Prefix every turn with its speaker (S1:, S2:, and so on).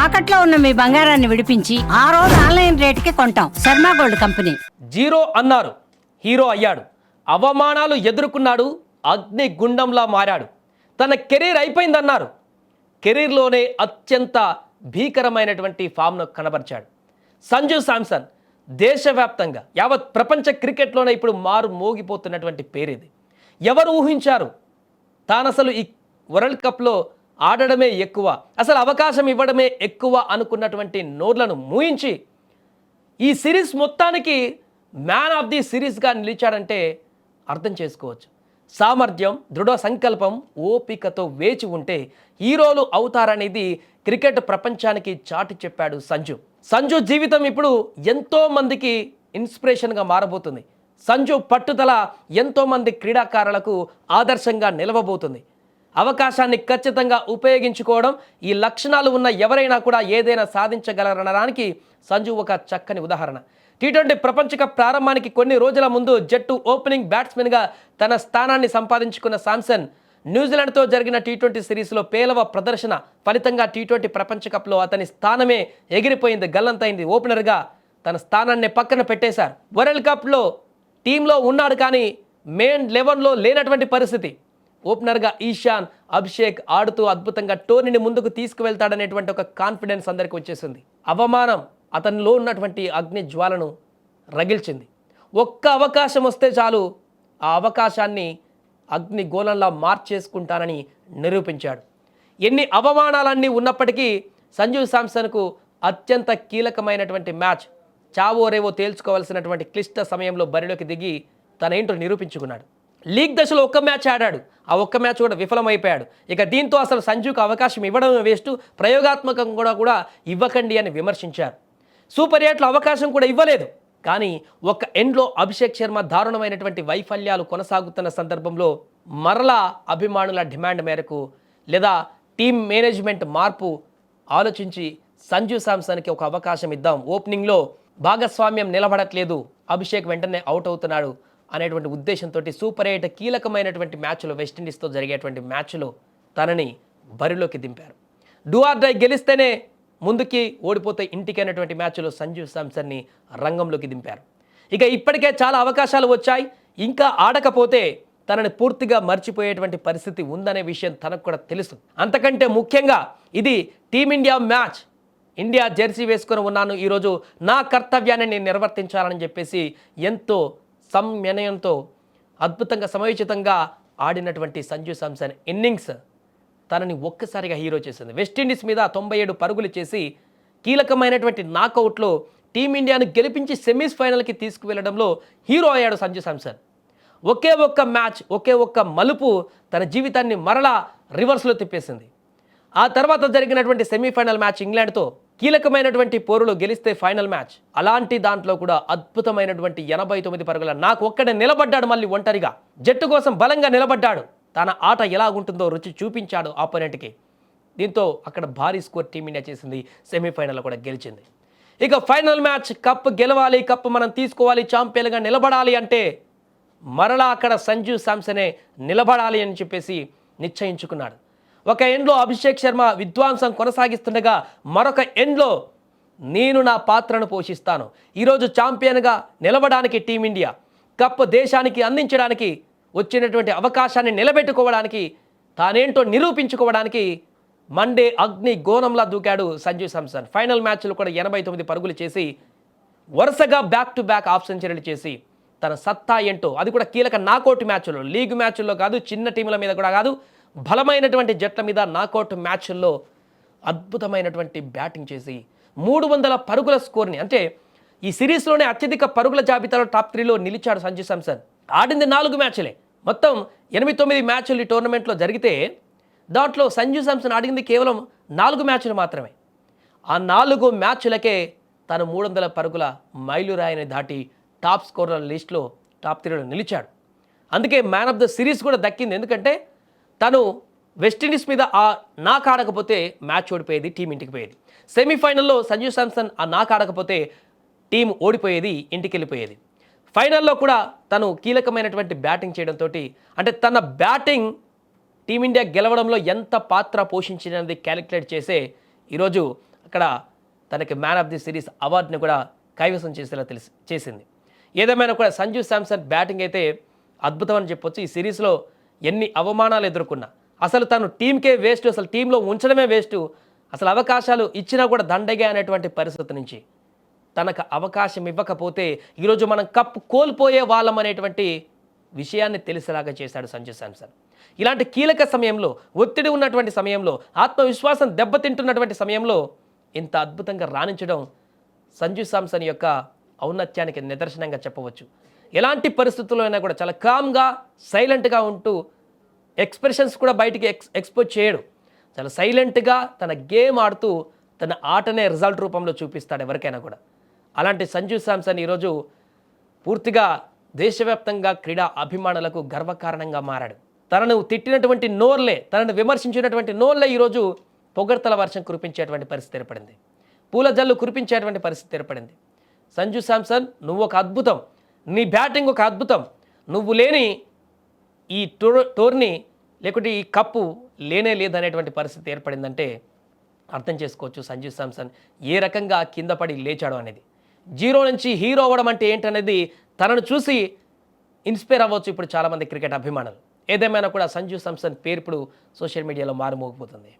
S1: తాకట్లో ఉన్న మీ బంగారాన్ని విడిపించి ఆ రోజు ఆన్లైన్ రేటుకి కొంటాం. Sharma gold company.
S2: జీరో అన్నారు, హీరో అయ్యాడు. అవమానాలు ఎదుర్కొన్నాడు, అగ్ని గుండంలా మారాడు. తన కెరీర్ అయిపోయిందన్నారు, కెరీర్లోనే అత్యంత భీకరమైనటువంటి ఫామ్ను కనబరిచాడు సంజు శాంసన్. దేశవ్యాప్తంగా యావత్ ప్రపంచ క్రికెట్లోనే ఇప్పుడు మారు మోగిపోతున్నటువంటి పేరిది. ఎవరు ఊహించారు తాను అసలు ఈ వరల్డ్ కప్లో ఆడడమే ఎక్కువ, అసలు అవకాశం ఇవ్వడమే ఎక్కువ అనుకున్నటువంటి నోర్లను మూయించి ఈ సిరీస్ మొత్తానికి మ్యాన్ ఆఫ్ ది సిరీస్గా నిలిచాడంటే అర్థం చేసుకోవచ్చు. సామర్థ్యం, దృఢ సంకల్పం, ఓపికతో వేచి ఉంటే హీరోలు అవుతారనేది క్రికెట్ ప్రపంచానికి చాటి చెప్పాడు సంజు. సంజు జీవితం ఇప్పుడు ఎంతో మందికి ఇన్స్పిరేషన్గా మారబోతుంది. సంజు పట్టుదల ఎంతోమంది క్రీడాకారులకు ఆదర్శంగా నిలవబోతుంది. అవకాశాన్ని ఖచ్చితంగా ఉపయోగించుకోవడం, ఈ లక్షణాలు ఉన్న ఎవరైనా కూడా ఏదైనా సాధించగలరనడానికి సంజు ఒక చక్కని ఉదాహరణ. టీ20 ప్రపంచ కప్ ప్రారంభానికి కొన్ని రోజుల ముందు జట్టు ఓపెనింగ్ బ్యాట్స్మెన్గా తన స్థానాన్ని సంపాదించుకున్న శాంసన్ న్యూజిలాండ్తో జరిగిన టీ20 సిరీస్లో పేలవ ప్రదర్శన ఫలితంగా టీ20 ప్రపంచ కప్లో అతని స్థానమే ఎగిరిపోయింది, గల్లంతైంది. ఓపెనర్గా తన స్థానాన్ని పక్కన పెట్టేశారు. వరల్డ్ కప్లో టీంలో ఉన్నాడు కానీ మెయిన్ 11లో లేనటువంటి పరిస్థితి. ఓపెనర్గా ఈశాన్, అభిషేక్ ఆడుతూ అద్భుతంగా టోర్నీని ముందుకు తీసుకువెళ్తాడనేటువంటి ఒక కాన్ఫిడెన్స్ అందరికీ వచ్చేసింది. అవమానం అతనిలో ఉన్నటువంటి అగ్ని జ్వాలను రగిల్చింది. ఒక్క అవకాశం వస్తే చాలు ఆ అవకాశాన్ని అగ్ని గోళంలా మార్చేసుకుంటానని నిరూపించాడు. ఎన్ని అవమానాలన్నీ ఉన్నప్పటికీ సంజు శాంసన్కు అత్యంత కీలకమైనటువంటి మ్యాచ్, చావో రేవో తేల్చుకోవాల్సినటువంటి క్లిష్ట సమయంలో బరిలోకి దిగి తనేంటో నిరూపించుకున్నాడు. లీగ్ దశలో ఒక్క మ్యాచ్ ఆడాడు, ఆ ఒక్క మ్యాచ్ కూడా విఫలమైపోయాడు. ఇక దీంతో అసలు సంజుకు అవకాశం ఇవ్వడం వేస్ట్, ప్రయోగాత్మకంగా కూడా ఇవ్వకండి అని విమర్శించారు. సూపర్ 8లో అవకాశం కూడా ఇవ్వలేదు. కానీ ఒక ఎండ్లో అభిషేక్ శర్మ దారుణమైనటువంటి వైఫల్యాలు కొనసాగుతున్న సందర్భంలో మరలా అభిమానుల డిమాండ్ మేరకు లేదా టీం మేనేజ్మెంట్ మార్పు ఆలోచించి సంజు శాంసన్కి ఒక అవకాశం ఇద్దాం, ఓపెనింగ్లో భాగస్వామ్యం నిలబడట్లేదు, అభిషేక్ వెంటనే అవుట్ అవుతున్నాడు అనేటువంటి ఉద్దేశంతో సూపర్ 8 కీలకమైనటువంటి మ్యాచ్లో, వెస్టిండీస్తో జరిగేటువంటి మ్యాచ్లో తనని బరిలోకి దింపారు. డూ ఆర్ డై గెలిస్తేనే ముందుకి, ఓడిపోతే ఇంటికి అనేటువంటి మ్యాచ్లో సంజు శాంసన్ని రంగంలోకి దింపారు. ఇక ఇప్పటికే చాలా అవకాశాలు వచ్చాయి, ఇంకా ఆడకపోతే తనని పూర్తిగా మర్చిపోయేటువంటి పరిస్థితి ఉందనే విషయం తనకు కూడా తెలుసు. అంతకంటే ముఖ్యంగా ఇది టీమిండియా మ్యాచ్, ఇండియా జెర్సీ వేసుకొని ఉన్నాను, ఈరోజు నా కర్తవ్యాన్ని నేను నిర్వర్తించాలని చెప్పేసి ఎంతో సంయనయంతో అద్భుతంగా సమయోచితంగా ఆడినటువంటి సంజు శాంసన్ ఇన్నింగ్స్ తనని ఒక్కసారిగా హీరో చేసింది. వెస్టిండీస్ మీద 97 పరుగులు చేసి కీలకమైనటువంటి నాకౌట్లో టీమిండియాను గెలిపించి సెమీస్ ఫైనల్కి తీసుకువెళ్లడంలో హీరో అయ్యాడు సంజు శాంసన్. ఒకే ఒక్క మ్యాచ్, ఒకే ఒక్క మలుపు తన జీవితాన్ని మరలా రివర్స్లో తిప్పేసింది. ఆ తర్వాత జరిగినటువంటి సెమీఫైనల్ మ్యాచ్ ఇంగ్లాండ్తో కీలకమైనటువంటి పోరులో గెలిస్తే ఫైనల్ మ్యాచ్, అలాంటి దాంట్లో కూడా అద్భుతమైనటువంటి 89 పరుగుల నాకు ఒక్కడే నిలబడ్డాడు, మళ్ళీ ఒంటరిగా జట్టు కోసం బలంగా నిలబడ్డాడు. తన ఆట ఎలా ఉంటుందో రుచి చూపించాడు ఆపోనెంట్కి. దీంతో అక్కడ భారీ స్కోర్ టీమిండియా చేసింది, సెమీఫైనల్లో కూడా గెలిచింది. ఇక ఫైనల్ మ్యాచ్, కప్ గెలవాలి, కప్ మనం తీసుకోవాలి, ఛాంపియన్గా నిలబడాలి అంటే మరలా అక్కడ సంజు శాంసనే నిలబడాలి అని చెప్పేసి నిశ్చయించుకున్నాడు. ఒక ఎండ్లో అభిషేక్ శర్మ విధ్వంసం కొనసాగిస్తుండగా మరొక ఎండ్లో నేను నా పాత్రను పోషిస్తాను, ఈరోజు ఛాంపియన్గా నిలవడానికి టీమిండియా కప్ దేశానికి అందించడానికి వచ్చినటువంటి అవకాశాన్ని నిలబెట్టుకోవడానికి, తానేంటో నిరూపించుకోవడానికి మండే అగ్ని గోనంలా దూకాడు సంజు శాంసన్. ఫైనల్ మ్యాచ్లో కూడా 89 పరుగులు చేసి వరుసగా బ్యాక్ టు బ్యాక్ హాఫ్ సెంచరీలు చేసి తన సత్తా ఏంటో, అది కూడా కీలక నాకౌట్ మ్యాచ్లో, లీగ్ మ్యాచ్ల్లో కాదు, చిన్న టీముల మీద కూడా కాదు, బలమైనటువంటి జట్ల మీద నాకౌట్ మ్యాచ్ల్లో అద్భుతమైనటువంటి బ్యాటింగ్ చేసి 300 పరుగుల స్కోర్ని, అంటే ఈ సిరీస్లోనే అత్యధిక పరుగుల జాబితాలో టాప్ 3లో నిలిచాడు సంజు శాంసన్. ఆడింది 4 మ్యాచ్లే, మొత్తం 8-9 మ్యాచ్లు ఈ టోర్నమెంట్లో జరిగితే దాంట్లో సంజు శాంసన్ ఆడింది కేవలం 4 మ్యాచ్లు మాత్రమే. ఆ 4 మ్యాచ్లకే తను 300 పరుగుల మైలురాయిని దాటి టాప్ స్కోరర్ల లిస్టులో టాప్ 3లో నిలిచాడు. అందుకే మ్యాన్ ఆఫ్ ద సిరీస్ కూడా దక్కింది. ఎందుకంటే తను వెస్టిండీస్ మీద ఆ నాక్ ఆడకపోతే మ్యాచ్ ఓడిపోయేది, టీం ఇంటికి పోయేది. సెమీఫైనల్లో సంజు శాంసన్ ఆ నాక్ ఆడకపోతే టీం ఓడిపోయేది, ఇంటికి వెళ్ళిపోయేది. ఫైనల్లో కూడా తను కీలకమైనటువంటి బ్యాటింగ్ చేయడంతో, అంటే తన బ్యాటింగ్ టీమిండియా గెలవడంలో ఎంత పాత్ర పోషించినది క్యాలిక్యులేట్ చేసే ఈరోజు అక్కడ తనకి మ్యాన్ ఆఫ్ ది సిరీస్ అవార్డుని కూడా కైవసం చేసేలా చేసింది. ఏదేమైనా కూడా సంజు శాంసన్ బ్యాటింగ్ అయితే అద్భుతం అని చెప్పొచ్చు. ఈ సిరీస్లో ఎన్ని అవమానాలు ఎదుర్కొన్నా, అసలు తను టీంకే వేస్ట్, అసలు టీంలో ఉంచడమే వేస్ట్, అసలు అవకాశాలు ఇచ్చినా కూడా దండగే అనేటువంటి పరిస్థితి నుంచి తనకు అవకాశం ఇవ్వకపోతే ఈరోజు మనం కప్పు కోల్పోయే వాళ్ళం అనేటువంటి విషయాన్ని తెలిసేలాగా చేశాడు సంజు శాంసన్. ఇలాంటి కీలక సమయంలో, ఒత్తిడి ఉన్నటువంటి సమయంలో, ఆత్మవిశ్వాసం దెబ్బతింటున్నటువంటి సమయంలో ఇంత అద్భుతంగా రాణించడం సంజు శాంసన్ యొక్క ఔన్నత్యానికి నిదర్శనంగా చెప్పవచ్చు. ఎలాంటి పరిస్థితుల్లో అయినా కూడా చాలా కామ్గా, సైలెంట్గా ఉంటూ ఎక్స్ప్రెషన్స్ కూడా బయటికి ఎక్స్పోజ్ చేయడు. చాలా సైలెంట్గా తన గేమ్ ఆడుతూ తన ఆటనే రిజల్ట్ రూపంలో చూపిస్తాడు ఎవరికైనా కూడా. అలాంటి సంజు శాంసన్ ఈరోజు పూర్తిగా దేశవ్యాప్తంగా క్రీడా అభిమానులకు గర్వకారణంగా మారాడు. తనను తిట్టినటువంటి నోర్లే, తనను విమర్శించినటువంటి నోర్లే ఈరోజు పొగడ్తల వర్షం కురిపించేటువంటి పరిస్థితి ఏర్పడింది, పూల జల్లు కురిపించేటువంటి పరిస్థితి ఏర్పడింది. సంజు శాంసన్, నువ్వు ఒక అద్భుతం, నీ బ్యాటింగ్ ఒక అద్భుతం, నువ్వు లేని ఈ టోర్నీ లేకుంటే ఈ కప్పు లేనే లేదనేటువంటి పరిస్థితి ఏర్పడిందంటే అర్థం చేసుకోవచ్చు సంజు శాంసన్ ఏ రకంగా కింద పడి లేచాడో అనేది. జీరో నుంచి హీరో అవ్వడం అంటే ఏంటనేది తనను చూసి ఇన్స్పైర్ అవ్వచ్చు ఇప్పుడు చాలామంది క్రికెట్ అభిమానులు. ఏదేమైనా కూడా సంజు శాంసన్ పేరు ఇప్పుడు సోషల్ మీడియాలో మారుమోగిపోతుంది.